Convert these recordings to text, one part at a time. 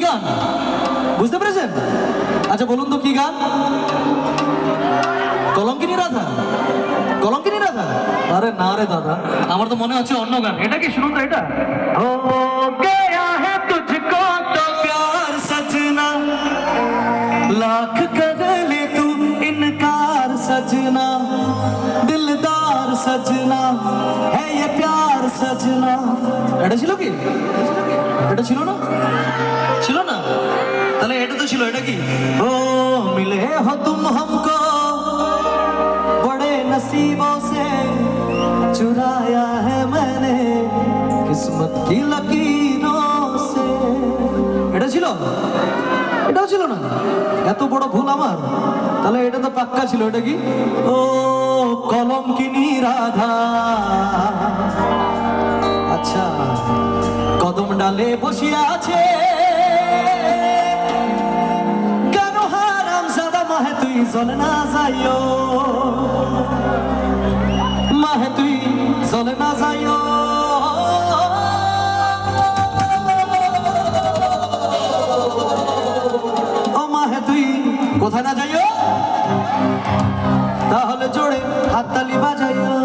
গান বুঝতে পেরেছেন? আচ্ছা বলুন তো কি গান? কলঙ্কিনী রাধা? কলঙ্কিনী রাধা? আরে না রে দাদা, আমার তো মনে হচ্ছে অন্য গান। এটা কি? শুনুন তো এটা। ও গয়া है तुझको तो प्यार सजना, लाख कर ले तू इनकार सजना, दिलदार सजना है ये प्यार सजना। এটা ছিল কি? এটা ছিল না? ছিল না? তাহলে এটা তো ছিল। এটা কি? ও মিলে हो तुम हमको बड़े नसीबों से, चुराया है मैंने किस्मत की लकीरों से। এটা ছিল? এটাও ছিল না? এত বড় ভুল আমার। তাহলে এটা তো পাক্কা ছিল। এটা কি? ও কলঙ্কিনী রাধা। আচ্ছা, কদম ডালে বসিয়া আছে কেন হারামজাদা মাহে তুই চলে না যাইও, মাহে তুই চলে না যাইও। ও মাহে তুই কোথায় না যাইও, তাহলে জোরে হাততালি বাজাইও।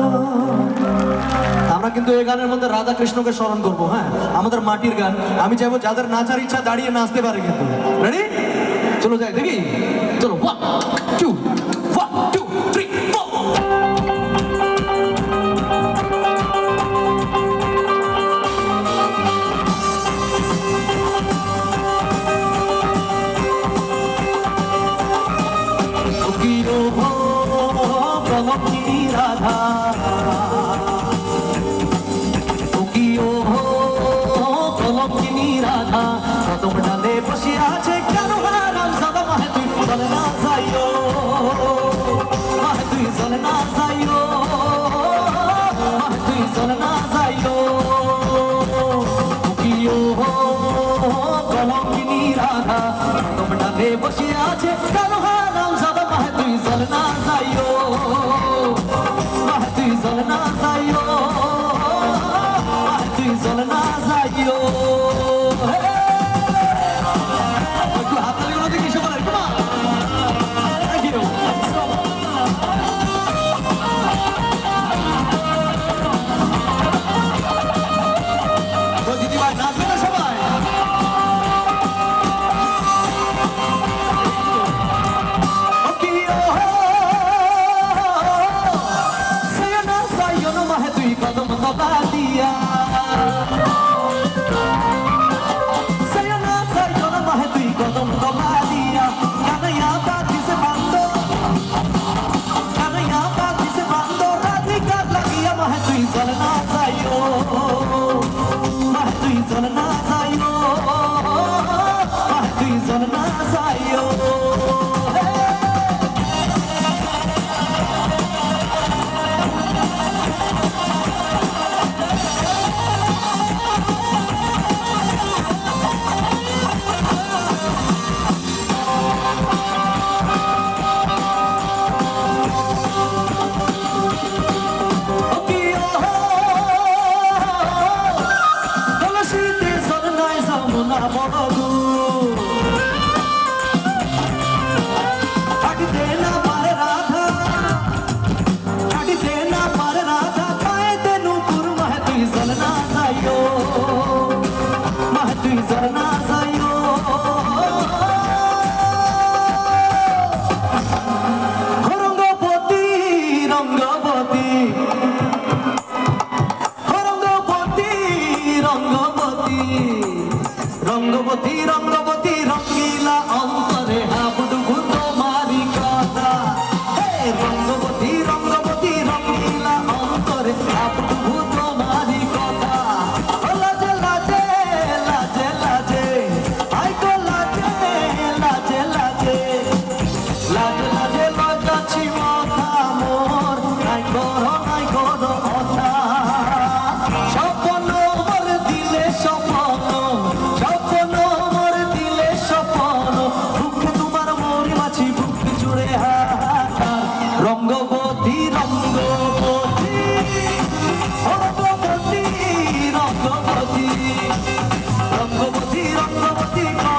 আমরা কিন্তু এই গানের মধ্যে রাধা কৃষ্ণকে স্মরণ করবো। হ্যাঁ, আমাদের মাটির গান। আমি চাইবো যাদের নাচার ইচ্ছা দাঁড়িয়ে নাচতে পারে। কিন্তু রেডি? চলো যাই দেখি। চলো 1 2 1 2 3 4। কলঙ্কিনী রাধা, কলঙ্কিনী রাধা, কদম ডালে বসে আছে কেন হারামজাদা মাহে তুই চলে না যাইও, মাহে তুই চলে না যাইও, মাহে তুই চলে না যাইও। কলঙ্কিনী রাধা, কদম ডালে বসে আছে কেন হারামজাদা মাহে তুই চলে না যাইও, মাহে তুই চলে না যাইও, মাহে তুই চলে না যাইও। একটু হাততালিগুলো দেখি সবাই। দিদিভাই নাচবে না সবাই? মাহে তুই কদম দবা দিয়া, মাহে তুই কদম দবা দিয়া, কানাইয়া বাতি সে বান্দো, কানাইয়া বাতি সে বান্দো, রাধিকা লাগিয়া মাহে তুই চলে না যাইও, মাহে তুই চলে না যাইও, মাহে তুই চলে না যাইও। রঙ্গবতী রঙ্গবতী